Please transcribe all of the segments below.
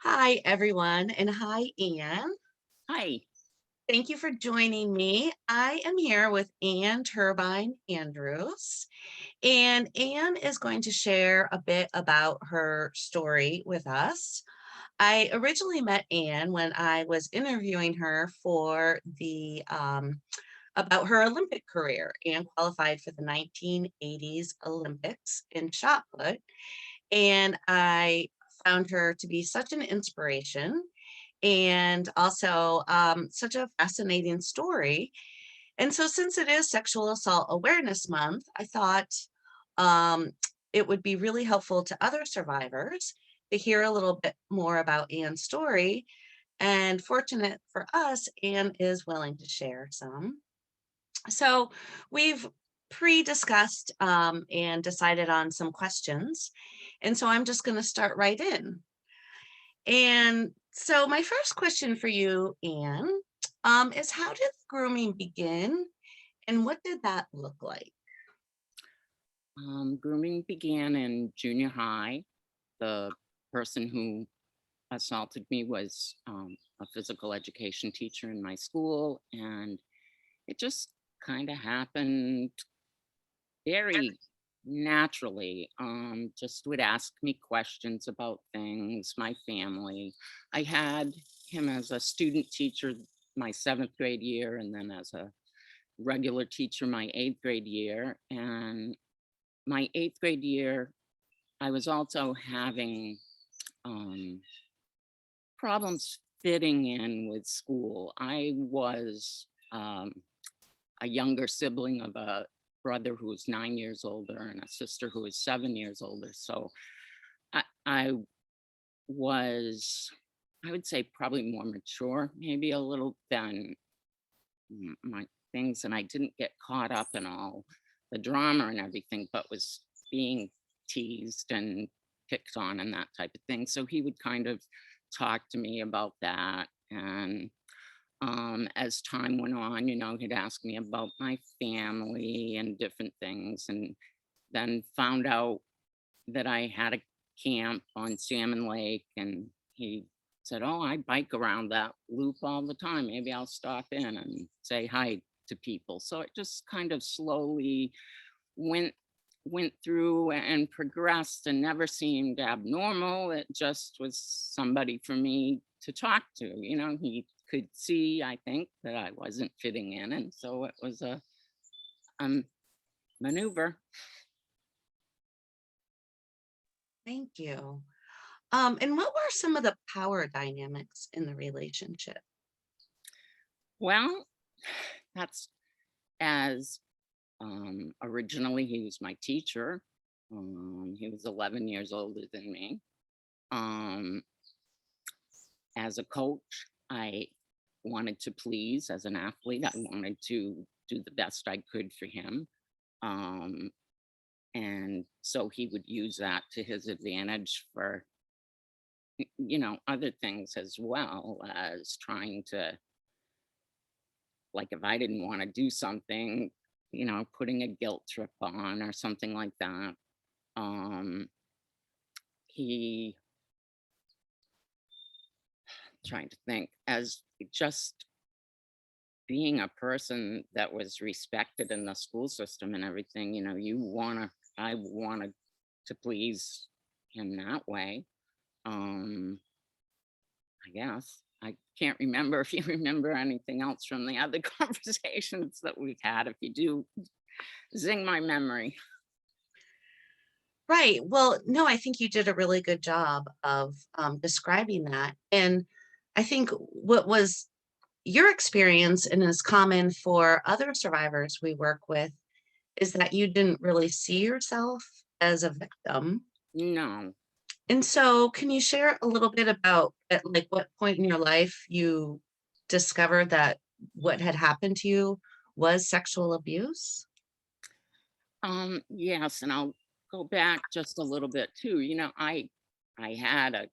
Hi, everyone, and hi, Ann. Hi. Thank you for joining me. I am here with Ann Turbyne Andrews, and Ann is going to share a bit about her story with us. I originally met Ann when I was interviewing her for the about her Olympic career. Ann qualified for the 1980s Olympics in shot put, and I found her to be such an inspiration and also such a fascinating story. And so, since it is Sexual Assault Awareness Month, I thought um, it would be really helpful to other survivors to hear a little bit more about Anne's story. And fortunate for us, Anne is willing to share some. So, we've pre discussed and decided on some questions. And so, I'm just going to start right in. And so, my first question for you, Anne, is how did grooming begin and what did that look like? Grooming began in junior high. The person who assaulted me was a physical education teacher in my school, and it just kind of happened very naturally. Just would ask me questions about things, my family. I had him as a student teacher my seventh grade year, and then as a regular teacher my eighth grade year. And my eighth grade year, I was also having um, problems fitting in with school. I was a younger sibling of a brother who was 9 years older and a sister who was 7 years older. So I was, I would say, probably more mature, maybe a little than my things, and I didn't get caught up in all the drama and everything, but was being teased and picked on and that type of thing. So he would kind of talk to me about that. And as time went on, he'd ask me about my family and different things, and then found out that I had a camp on Salmon Lake, and he said, "Oh, I bike around that loop all the time. Maybe I'll stop in and say hi to people." So it just kind of slowly went through and progressed and never seemed abnormal. It just was somebody for me to talk to. He could see, I think, that I wasn't fitting in, and so it was a um, maneuver. Thank you. And what were some of the power dynamics in the relationship? Well, that's as originally he was my teacher. He was 11 years older than me. Um, as a coach, I wanted to please. As an athlete, I wanted to do the best I could for him. Um, and so he would use that to his advantage for, other things as well as trying to, like, if I didn't want to do something, putting a guilt trip on or something like that. Um, he trying to think as just being a person that was respected in the school system and everything, I wanted to please him that way. Um, I guess. I can't remember if you remember anything else from the other conversations that we've had. If you do, zing my memory. Right. Well, no, I think you did a really good job of describing that. And I think what was your experience and is common for other survivors we work with is that you didn't really see yourself as a victim. No. And so, can you share a little bit about at like what point in your life you discovered that what had happened to you was sexual abuse? Yes, and I'll go back just a little bit too. I had a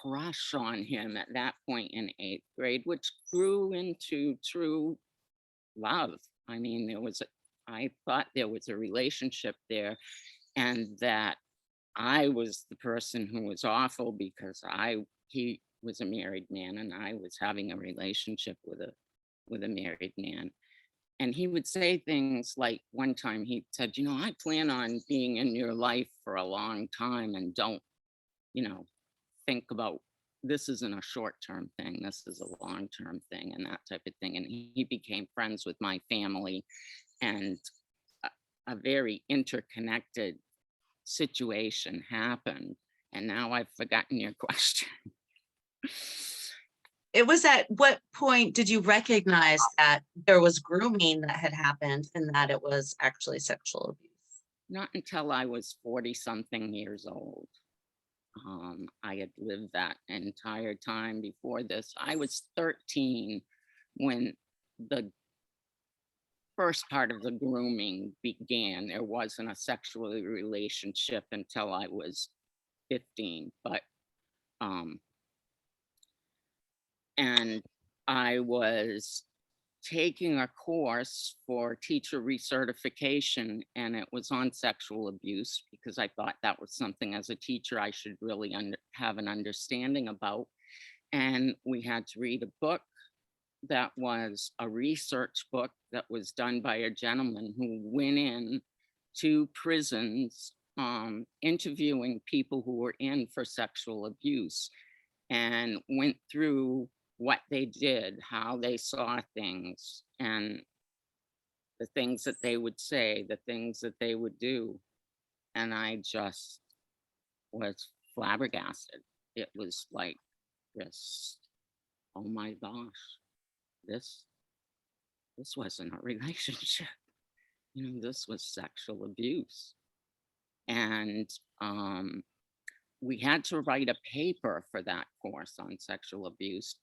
crush on him at that point in eighth grade, which grew into true love. I mean, I thought there was a relationship there, and that I was the person who was awful because I he was a married man and I was having a relationship with a married man. And he would say things like one time he said, I plan on being in your life for a long time and don't, you know, think about this isn't a short term thing. This is a long term thing and that type of thing. And he became friends with my family and a, a very interconnected situation happened. And now I've forgotten your question. It was at what point did you recognize that there was grooming that had happened and that it was actually sexual abuse? Not until I was 40 something years old. I had lived that entire time before this. I was 13 when the first part of the grooming began. There wasn't a sexual relationship until I was 15, but um, and I was taking a course for teacher recertification, and it was on sexual abuse because I thought that was something as a teacher I should really have an understanding about. And we had to read a book that was a research book that was done by a gentleman who went in to prisons, interviewing people who were in for sexual abuse and went through what they did, how they saw things, and the things that they would say, the things that they would do. And I just was flabbergasted. It was like this, oh my gosh, this this wasn't a relationship. This was sexual abuse. And we had to write a paper for that course on sexual abuse.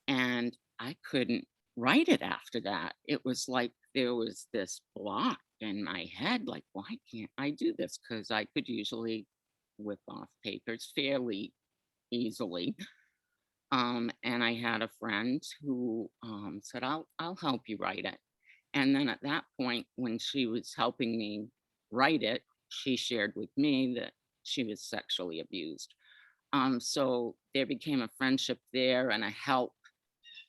And I couldn't write it after that. It was like there was this block in my head, like, why can't I do this? Because I could usually whip off papers fairly easily. And I had a friend who said, I'll help you write it. And then at that point, when she was helping me write it, she shared with me that she was sexually abused. So there became a friendship there and a help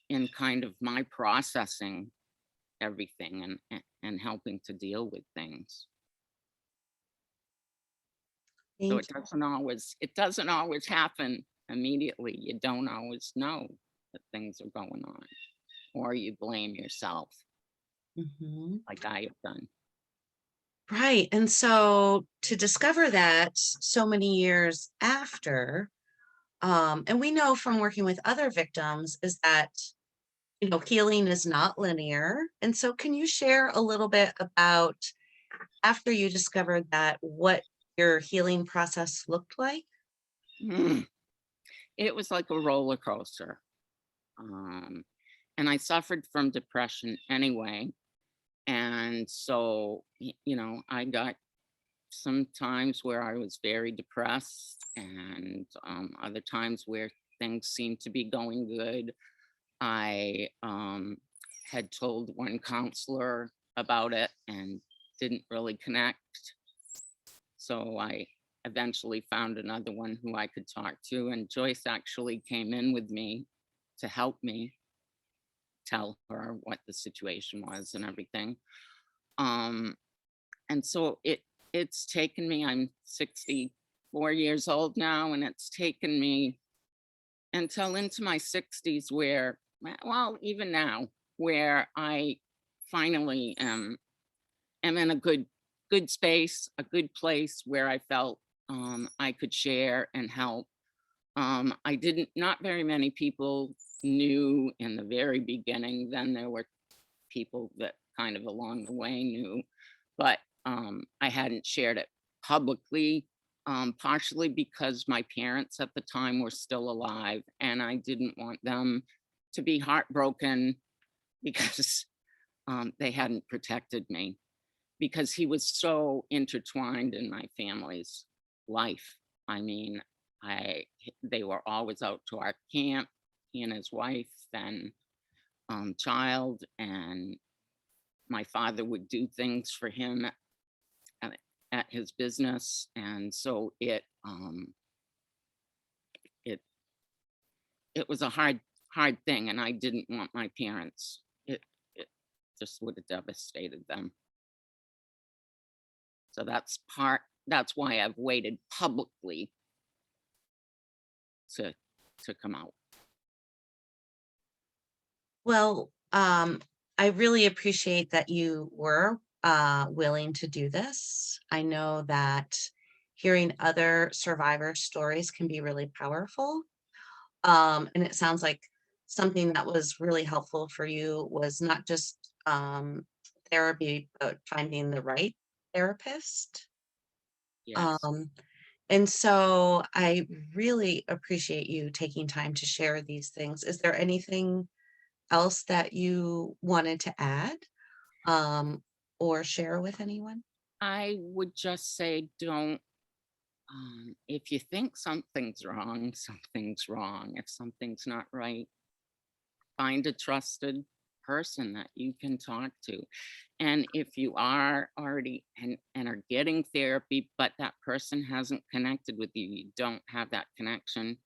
in kind of my processing everything and helping to deal with things. So Thank it doesn't always happen immediately. You don't always know that things are going on, or you blame yourself you. Mhm. like I have done. Right. And so to discover that so many years after, and we know from working with other victims is that, healing is not linear. And so can you share a little bit about after you discovered that, what your healing process looked like? Mm. It was like a roller coaster. Um, and I suffered from depression anyway. And so, I got some times where I was very depressed and other times where things seemed to be going good. I had told one counselor about it and didn't really connect. So I eventually found another one who I could talk to. And Joyce actually came in with me to help me tell her what the situation was and everything. Um, and so it's taken me, I'm 64 years old now, and it's taken me until into my 60s where, well, even now, where I finally am in a good space, a good place where I felt I could share and help. I didn't, not very many people knew in the very beginning. Then there were people that kind of along the way knew, but I hadn't shared it publicly, partially because my parents at the time were still alive and I didn't want them to be heartbroken because they hadn't protected me because he was so intertwined in my family's life. I mean, they were always out to our camp, he and his wife and child, and my father would do things for him at, at his business, and so it it was a hard thing, and I didn't want my parents. It just would have devastated them. So that's why I've waited publicly to come out. Well, I really appreciate that you were willing to do this. I know that hearing other survivor stories can be really powerful. And it sounds like something that was really helpful for you was not just therapy, but finding the right therapist. Yes. Um, and so I really appreciate you taking time to share these things. Is there anything else that you wanted to add um, or share with anyone? I would just say don't, if you think something's wrong, something's wrong. If something's not right, find a trusted person that you can talk to. And if you are already and are getting therapy, but that person hasn't connected with you, you don't have that connection,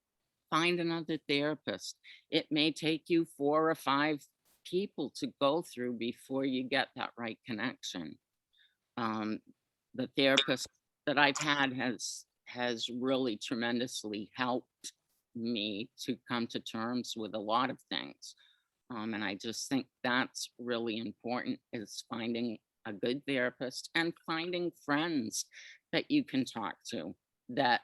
find another therapist. It may take you 4 or 5 people to go through before you get that right connection. Um, the therapist that I've had has really tremendously helped me to come to terms with a lot of things. And I just think that's really important is finding a good therapist and finding friends that you can talk to that,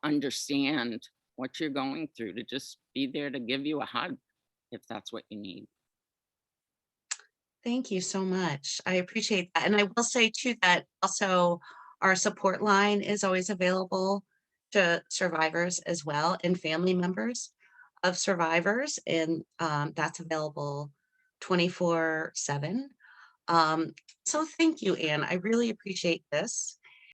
understand what you're going through, to just be there to give you a hug if that's what you need. Thank you so much. I appreciate that. And I will say too that also our support line is always available to survivors as well and family members of survivors. And that's available 24/7. Um, so thank you, Anne. I really appreciate this.